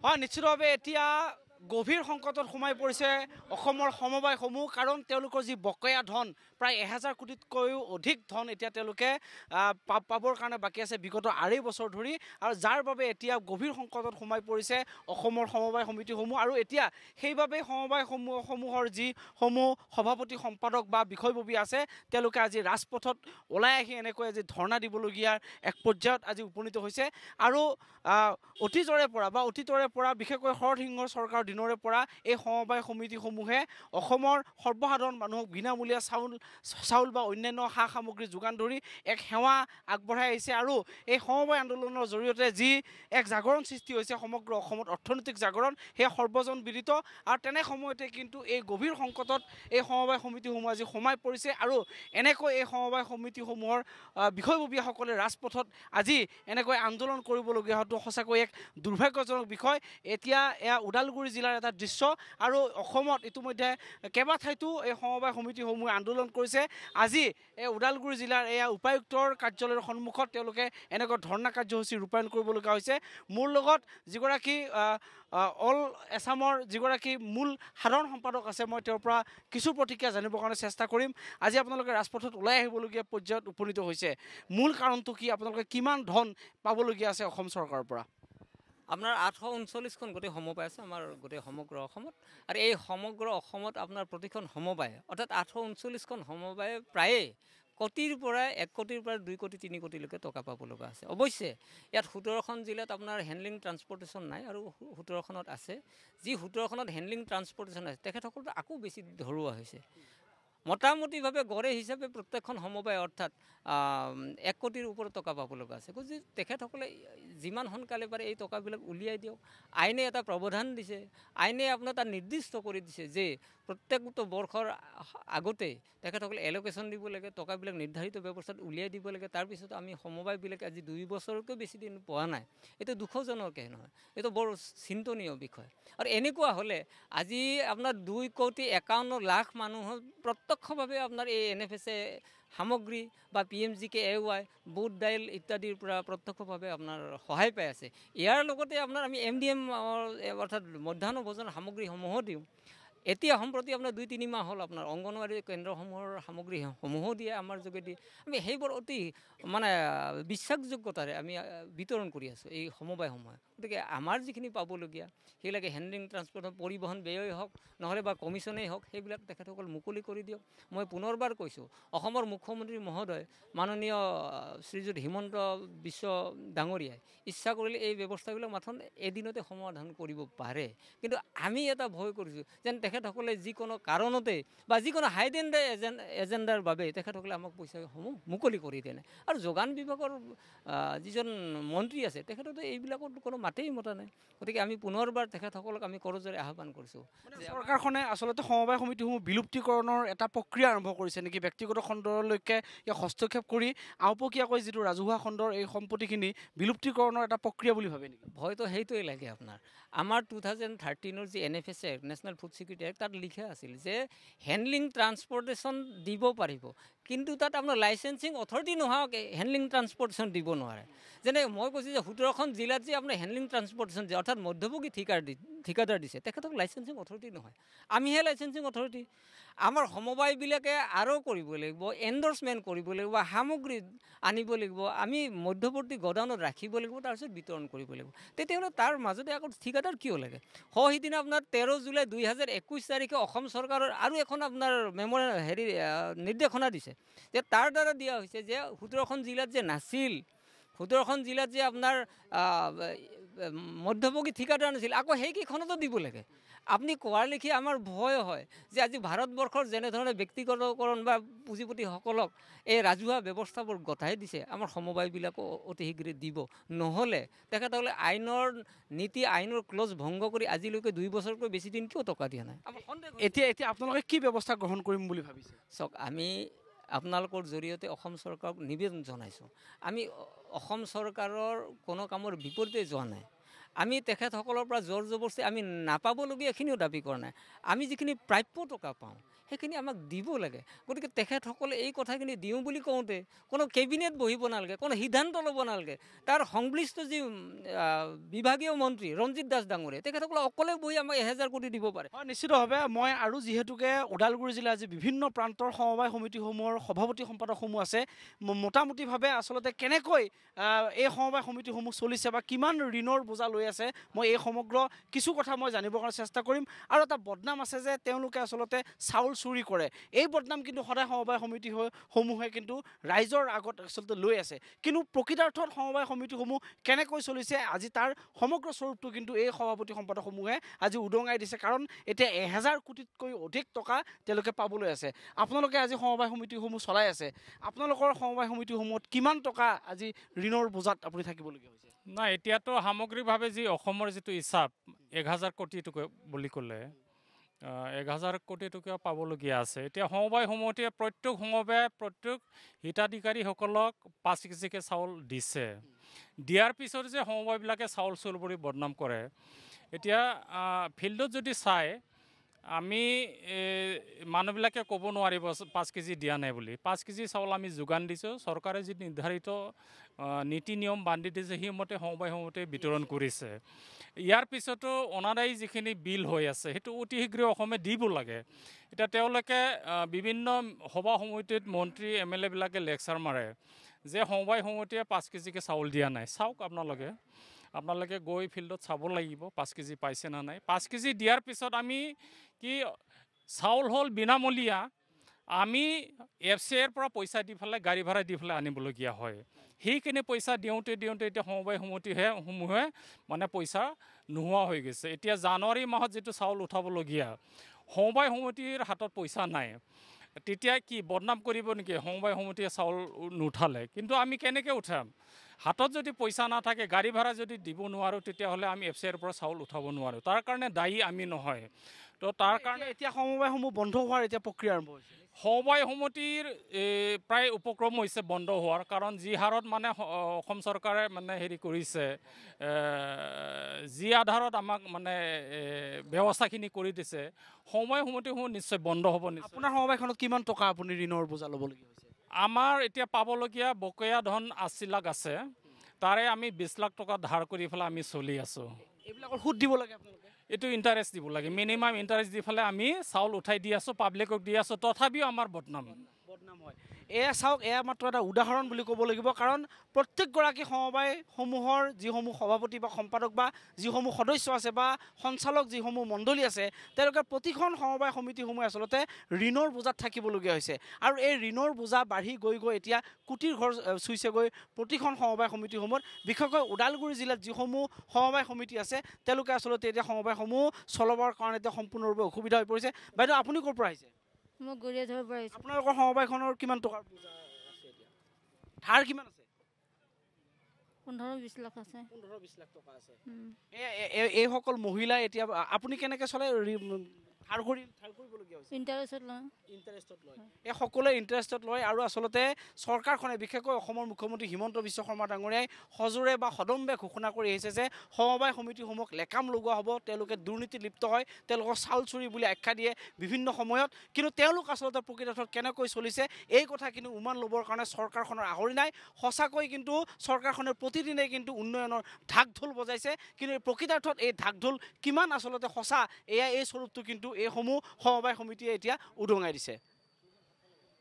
হয় নিশ্চিতভাৱে এতিয়া গভীৰ সংকটত সোমাই পৰিছে অসমৰ সমবায়সমূহ কাৰণ তেওঁলোকৰ যি বকেয়া ধন প্ৰায় 1000 কোটিতকৈও অধিক ধন এতিয়া তেওঁলোকে পাবৰ কাৰণে বাকী আছে বিগত আঢ়ৈ বছৰ ধৰি আৰু যাৰ বাবে এতিয়া গভীৰ সংকটত সোমাই পৰিছে অসমৰ সমবায় সমিতিসমূহ আৰু এতিয়া সেইবাবে সমবায়সমূহৰ যিসমূহ সভাপতি সম্পাদক বা বিষয়ববী আছে তেওঁলোকে আজি ৰাজপথত ওলাই আহি এনেকৈ আজি ধৰ্ণা দিবলগীয়াৰ এক পৰ্যায়ত আজি উপনীত হৈছে আৰু অতীতৰে পৰা বিশেষকৈ শৰৎ সিংহ চৰকাৰৰ দিনৰে পৰা এই সমবায় সমিতিসমূহে অসমৰ সৰ্বসাধাৰণ মানুহক বিনামূলীয়া চাউল বা অন্যান্য সা সামগ্ৰী যোগান ধৰি এক সেৱা আগবঢ়াই আহিছে আৰু এই সমবায় আন্দোলনৰ জৰিয়তে যি এক জাগৰণ সৃষ্টি হৈছে সমগ্ৰ অসমত অৰ্থনৈতিক জাগৰণ সেয়া সৰ্বজন বিদিত আৰু তেনে সময়তে কিন্তু এই গভীৰ সংকটত এই সমবায় সমিতিসমূহ আজি সোমাই পৰিছে আৰু এনেকৈ এই সমবায় সমিতিসমূহৰ বিষয়ববীয়াসকলে ৰাজপথত আজি এনেকৈ আন্দোলন কৰিবলগীয়া হোৱাটো সঁচাকৈ এক দুৰ্ভাগ্যজনক বিষয় এতিয়া এয়া ওদালগুৰি জিলাৰ এটা দৃশ্য আৰু অসমত ইতিমধ্যে কেইবাঠাইতো এই সমবায় সমিতিসমূহে আন্দোলন কৰিছে আজি এই ওদালগুৰি জিলাৰ এয়া উপায়ুক্তৰ কাৰ্যালয়ৰ সন্মুখত তেওঁলোকে এনেকৈ ধৰ্ণা কাৰ্যসূচী ৰূপায়ণ কৰিবলগীয়া হৈছে মোৰ লগত যিগৰাকী অল এছামৰ যিগৰাকী মূল সাধাৰণ সম্পাদক আছে মই তেওঁৰ পৰা কিছু প্ৰতিক্ৰিয়া জানিবৰ কাৰণে চেষ্টা কৰিম আজি আপোনালোকে ৰাজপথত ওলাই আহিবলগীয়া পৰ্যায়ত উপনীত হৈছে মূল কাৰণটো কি আপোনালোকে কিমান ধন পাবলগীয়া আছে অসম চৰকাৰৰ পৰা আপোনাৰ 839খন গোটেই সমবায় আছে আমাৰ গোটেই সমগ্ৰ অসমত আৰু এই সমগ্ৰ অসমত আপোনাৰ প্ৰতিখন সমবায় অৰ্থাৎ 839খন সমবায়ে প্ৰায়ে কোটিৰ পৰা 1 কোটিৰ পৰা 2 কোটি 3 কোটিলৈকে টকা পাব লগা আছে অৱশ্যে ইয়াত 17খন জিলাত আপোনাৰ হেণ্ডলিং ট্ৰান্সপৰ্টেশ্যন নাই আৰু 17খনত আছে যি 17খনত হেণ্ডলিং ট্ৰান্সপৰ্টেশ্যন আছে তেখেতসকলতো আকৌ বেছি ধৰুৱা হৈছে মোটামুটিভাৱে গড়ে হিচাপে প্ৰত্যেকখন সমবায় অৰ্থাৎ 1 কোটিৰ ওপৰত টকা পাব লগা আছে গতিকে তেখেতসকলে যিমান সোনকালে পাৰে এই টকাবিলাক উলিয়াই দিয়ক আইনে এটা প্ৰাৱধান দিছে আইনে আপোনাৰ তাত নিৰ্দিষ্ট কৰি দিছে যে প্ৰত্যেকটো বৰ্ষৰ আগতে তেখেতসকলে এলোকেশ্যন দিব লাগে টকাবিলাক নিৰ্ধাৰিত ব্যৱস্থাত উলিয়াই দিব লাগে তাৰপিছত আমি সমবায়বিলাকে আজি 2 বছৰতকৈ বেছি দিন পোৱা নাই এইটো দুখজনকহে নহয় এইটো বৰ চিন্তনীয় বিষয় আৰু এনেকুৱা হ'লে আজি আপোনাৰ 2 কোটি 51 লাখ মানুহৰ প্ৰত্যক্ষভাৱে আপোনাৰ এই NFSA সামগ্ৰী বা PMGKAY বুট দাইল ইত্যাদিৰ পৰা প্ৰত্যক্ষভাৱে আপোনাৰ সহায় পাই আছে ইয়াৰ লগতে আপোনাৰ আমি MDM অৰ্থাৎ মধ্যাহ্ন ভোজন সামগ্ৰীসমূহো দিওঁ এতিয়া সম্প্ৰতি আপোনাৰ 2-3 মাহ হ'ল আপোনাৰ অংগনৱাড়ী কেন্দ্ৰসমূহৰ সামগ্ৰীসমূহো দিয়ে আমাৰ যোগেদি আমি সেইবোৰ অতি মানে বিশ্বাসযোগ্যতাৰে আমি বিতৰণ কৰি আছোঁ এই সমবায়সমূহে গতিকে আমাৰ যিখিনি পাবলগীয়া সেইবিলাকে হেণ্ডলিং ট্ৰান্সপৰ্ট পৰিবহণ ব্যয়েই হওক নহ'লে বা কমিশ্যনেই হওক সেইবিলাক তেখেতসকল মুকলি কৰি দিয়ক মই পুনৰবাৰ কৈছোঁ অসমৰ মুখ্যমন্ত্ৰী মহোদয় মাননীয় শ্ৰীযুত হিমন্ত বিশ্ব ডাঙৰীয়াই ইচ্ছা কৰিলে এই ব্যৱস্থাবিলাক মাথোন এদিনতে সমাধান কৰিব পাৰে কিন্তু আমি এটা ভয় কৰিছোঁ যেন তেখেতসকলে যিকোনো কাৰণতে বা যিকোনো হাইডেন এজেণ্ডাৰ বাবে তেখেতসকলে আমাক পইচাসমূহ মুকলি কৰি দিয়ে নাই আৰু যোগান বিভাগৰ যিজন মন্ত্ৰী আছে তেখেততো এইবিলাকত কোনো মাতেই মতা নাই গতিকে আমি পুনৰবাৰ তেখেতসকলক আমি কৰজোৰে আহ্বান কৰিছোঁ চৰকাৰখনে আচলতে সমবায় সমিতিসমূহ বিলুপ্তিকৰণৰ এটা প্ৰক্ৰিয়া আৰম্ভ কৰিছে নেকি ব্যক্তিগত খণ্ডলৈকে ইয়াক হস্তক্ষেপ কৰি আওপকীয়াকৈ যিটো ৰাজহুৱা খণ্ডৰ এই সম্পত্তিখিনি বিলুপ্তিকৰণৰ এটা প্ৰক্ৰিয়া বুলি ভাবে নেকি ভয়তো সেইটোৱে লাগে আপোনাৰ আমাৰ 2013 যি NFSA national food security act তাত লিখা আছিল যে হেণ্ডলিং ট্ৰান্সপৰ্টেশ্যন দিব পাৰিব কিন্তু তাত আপোনাৰ লাইচেঞ্চিং অথৰিটি নোহোৱাকৈ হেণ্ডলিং ট্ৰান্সপৰ্টেশ্যন দিব নোৱাৰে যেনে মই কৈছোঁ যে 17খন জিলাত যে আপোনাৰ হেণ্ডলিং ট্ৰান্সপৰ্টেশ্যন দিয়ে অৰ্থাৎ মধ্যভোগী ঠিকাদাৰ দিছে তেখেতক লাইচেঞ্চিং অথৰিটি নহয় আমিহে লাইচেঞ্চিং অথৰিটি আমাৰ সমবায়বিলাকে আৰু কৰিব লাগিব এণ্ডৰ্ছমেণ্ট কৰিব লাগিব সামগ্ৰী আনিব লাগিব আমি মধ্যৱৰ্তী গডাউনত ৰাখিব লাগিব তাৰপিছত বিতৰণ কৰিব লাগিব তেতিয়াহ'লে তাৰ মাজতে আকৌ ঠিকাদাৰ কিয় লাগে সিদিনা আপোনাৰ 13 জুলাই 2021 তাৰিখে অসম চৰকাৰৰ আৰু এখন আপোনাৰ নিৰ্দেশনা দিছে যে তাৰ দ্বাৰা দিয়া হৈছে যে 17খন জিলাত যে নাছিল 17খন জিলাত যে আপোনাৰ মধ্যভোগী ঠিকাদাৰ নাছিল আকৌ সেইকেইখনতো দিব লাগে আপুনি কোৱাৰ লেখি আমাৰ ভয় হয় যে আজি ভাৰতবৰ্ষৰ যেনেধৰণে ব্যক্তিগতকৰণ বা পুঁজিপতিসকলক এই ৰাজহুৱা ব্যৱস্থাবোৰ গতাই দিছে আমাৰ সমবায়বিলাকো অতি শীঘ্ৰে দিব নহ'লে তেখেতসকলে আইনৰ নীতি আইনৰ ক্লজ ভংগ কৰি আজিলৈকে 2 বছৰতকৈ বেছি দিন কিয় টকা দিয়া নাই এতিয়া আপোনালোকে কি ব্যৱস্থা গ্ৰহণ কৰিম বুলি ভাবিছে চাওক আমি আপোনালোকৰ জৰিয়তে অসম চৰকাৰক নিবেদন জনাইছোঁ আমি অসম চৰকাৰৰ কোনো কামৰ বিপৰীতে যোৱা নাই আমি তেখেতসকলৰ পৰা জোৰ জবৰদস্তি আমি নাপাবলগীয়াখিনিও দাবী কৰা নাই। আমি যিখিনি প্ৰাপ্য টকা পাওঁ সেইখিনি আমাক দিব লাগে। গতিকে তেখেতসকলে এই কথাখিনি দিওঁ বুলি কওঁতে কোনো কেবিনেট বহিব নালাগে, কোনো সিদ্ধান্ত ল'ব নালাগে। তাৰ সংশ্লিষ্ট যি বিভাগীয় মন্ত্ৰী ৰঞ্জিত দাস ডাঙৰীয়া তেখেতসকলে অকলে বহি আমাক 1000 কোটি দিব পাৰে। হয়, নিশ্চিতভাৱে মই আৰু যিহেতুকে ওদালগুৰি জিলাৰ যি বিভিন্ন প্ৰান্তৰ সমবায় সমিতিসমূহৰ সভাপতি সম্পাদকসমূহ আছে, মোটামুটিভাৱে আচলতে কেনেকৈ এই সমবায় সমিতিসমূহ চলিছে বা কিমান ঋণৰ বোজা লৈ আছে, মই এই সমগ্ৰ কিছু কথা মই জানিবৰ কাৰণে চেষ্টা কৰিম। আৰু এটা বদনাম আছে যে তেওঁলোকে আচলতে চাউল চুৰি কৰে। এই বদনাম কিন্তু সদায় সমবায় সমিতিসমূহে কিন্তু ৰাইজৰ আগত আচলতে লৈ আছে। কিন্তু প্ৰকৃতাৰ্থত সমবায় সমিতিসমূহ কেনেকৈ চলিছে আজি তাৰ সমগ্ৰ স্বৰূপটো কিন্তু এই সভাপতি সম্পাদকসমূহে আজি উদঙাই দিছে। কাৰণ এতিয়া 1000 কোটিতকৈ অধিক টকা তেওঁলোকে পাবলৈ আছে। আপোনালোকে আজি সমবায় সমিতিসমূহ চলাই আছে, আপোনালোকৰ সমবায় সমিতিসমূহত কিমান টকা আজি ঋণৰ বোজাত আপুনি থাকিবলগীয়া হৈছে? নাই, এতিয়াতো সামগ্ৰিকভাৱে যি অসমৰ যিটো হিচাপ 1000 কোটি টকা বুলি ক'লে 1000 কোটি টকা পাবলগীয়া আছে। এতিয়া সমবায় সমিতিয়ে প্ৰত্যেক সমবায় প্ৰত্যেক হিতাধিকাৰীসকলক 5 কেজিকৈ চাউল দিছে। দিয়াৰ পিছত যে সমবায়বিলাকে চাউল চুৰ বুলি বদনাম কৰে, এতিয়া ফিল্ডত যদি চাই আমি মানুহবিলাকে ক'ব নোৱাৰিব 5 কেজি দিয়া নাই বুলি। 5 কেজি চাউল আমি যোগান দিছোঁ। চৰকাৰে যি নিৰ্ধাৰিত নীতি নিয়ম বান্ধি দিছে সেইমতে সমবায় সমিতিয়ে বিতৰণ কৰিছে। ইয়াৰ পিছতো অনাদায়ী যিখিনি বিল হৈ আছে সেইটো অতি শীঘ্ৰে অসমে দিব লাগে। এতিয়া তেওঁলোকে বিভিন্ন সভা সমিতিত মন্ত্ৰী MLA বিলাকে লেকচাৰ মাৰে যে সমবায় সমিতিয়ে 5 কেজিকৈ চাউল দিয়া নাই। চাওক আপোনালোকে গৈ ফিল্ডত চাব লাগিব 5 কেজি পাইছে না নাই। 5 কেজি দিয়াৰ পিছত আমি কি চাউল হ'ল বিনামূলীয়া, আমি FCIৰ পৰা পইচা দি পেলাই গাড়ী ভাড়া দি পেলাই আনিবলগীয়া হয়। সেইখিনি পইচা দিওঁতে এতিয়া সমবায় সমিতিসমূহে মানে পইচা নোহোৱা হৈ গৈছে। এতিয়া জানুৱাৰী মাহত যিটো চাউল উঠাবলগীয়া, সমবায় সমিতিৰ হাতত পইচা নাই। তেতিয়া কি বদনাম কৰিব নেকি সমবায় সমিতিয়ে চাউল নুঠালে? কিন্তু আমি কেনেকৈ উঠাম? হাতত যদি পইচা নাথাকে, গাড়ী ভাড়া যদি দিব নোৱাৰোঁ, তেতিয়াহ'লে আমি FCIৰ পৰা চাউল উঠাব নোৱাৰোঁ। তাৰ কাৰণে দায়ী আমি নহয়। তো তাৰ কাৰণে এতিয়া সমবায়সমূহ বন্ধ হোৱাৰ এতিয়া প্ৰক্ৰিয়া আৰম্ভ হৈছে। সমবায় সমিতিৰ প্ৰায় উপক্ৰম হৈছে বন্ধ হোৱাৰ। কাৰণ যি হাৰত মানে অসম চৰকাৰে মানে হেৰি কৰিছে, যি আধাৰত আমাক মানে ব্যৱস্থাখিনি কৰি দিছে, সমবায় সমিতিসমূহ নিশ্চয় বন্ধ হ'ব। আপোনাৰ সমবায়খনত কিমান টকা আপুনি ঋণৰ বোজা ল'বলগীয়া হৈছে? আমাৰ এতিয়া পাবলগীয়া বকেয়া ধন 80 লাখ আছে। তাৰে আমি 20 লাখ টকা ধাৰ কৰি পেলাই আমি চলি আছোঁ। এইবিলাকৰ সুদ দিব লাগে আপোনালোকে? এইটো ইণ্টাৰেষ্ট দিব লাগে। মিনিমাম ইণ্টাৰেষ্ট দি পেলাই আমি চাউল উঠাই দি আছোঁ, পাব্লিকক দি আছোঁ, তথাপিও আমাৰ বদনাম হয়। এয়া চাওক, এয়া মাত্ৰ এটা উদাহৰণ বুলি ক'ব লাগিব। কাৰণ প্ৰত্যেকগৰাকী সমবায়সমূহৰ যিসমূহ সভাপতি বা সম্পাদক বা যিসমূহ সদস্য আছে বা সঞ্চালক যিসমূহ মণ্ডলী আছে, তেওঁলোকে প্ৰতিখন সমবায় সমিতিসমূহে আচলতে ঋণৰ বোজাত থাকিবলগীয়া হৈছে। আৰু এই ঋণৰ বোজা বাঢ়ি গৈ এতিয়া কোটিৰ ঘৰ চুইছেগৈ প্ৰতিখন সমবায় সমিতিসমূহত। বিশেষকৈ ওদালগুৰি জিলাত যিসমূহ সমবায় সমিতি আছে, তেওঁলোকে আচলতে এতিয়া সমবায়সমূহ চলাবৰ কাৰণে এতিয়া সম্পূৰ্ণৰূপে অসুবিধা হৈ পৰিছে। বাইদেউ, আপুনি ক'ৰ পৰা আহিছে? মই গৰিয়াধৰৰ পৰা আহিছোঁ। আপোনালোকৰ সমবায়খনৰ কিমান টকাৰ বোজা আছে এতিয়া? ধাৰ কিমান আছে? 15-20 লাখ আছে। 15-20 লাখ টকা আছে। এইসকল মহিলা এতিয়া আপুনি কেনেকৈ চলে? ধাৰ কৰিবলগীয়া হৈছে? ইণ্টাৰেষ্টত লওঁ। ইণ্টাৰেষ্টত লয়। এই সকলোৱে ইণ্টাৰেষ্টত লয়। আৰু আচলতে চৰকাৰখনে, বিশেষকৈ অসমৰ মুখ্যমন্ত্ৰী হিমন্ত বিশ্ব শৰ্মা ডাঙৰীয়াই সজোৰে বা সদম্বে ঘোষণা কৰি আহিছে যে সমবায় সমিতিসমূহক লেকাম লগোৱা হ'ব। তেওঁলোকে দুৰ্নীতিত লিপ্ত হয়, তেওঁলোকক চাউল চুৰি বুলি আখ্যা দিয়ে বিভিন্ন সময়ত। কিন্তু তেওঁলোক আচলতে প্ৰকৃতাৰ্থত কেনেকৈ চলিছে এই কথা কিন্তু উমান ল'বৰ কাৰণে চৰকাৰখনৰ আহৰি নাই। সঁচাকৈ কিন্তু চৰকাৰখনে প্ৰতিদিনে কিন্তু উন্নয়নৰ ঢাক ঢোল বজাইছে। কিন্তু প্ৰকৃতাৰ্থত এই ঢাক ঢোল কিমান আচলতে সঁচা, এই স্বৰূপটো কিন্তু এইসমূহ সমবায় সমিতিয়ে এতিয়া উদঙাই দিছে।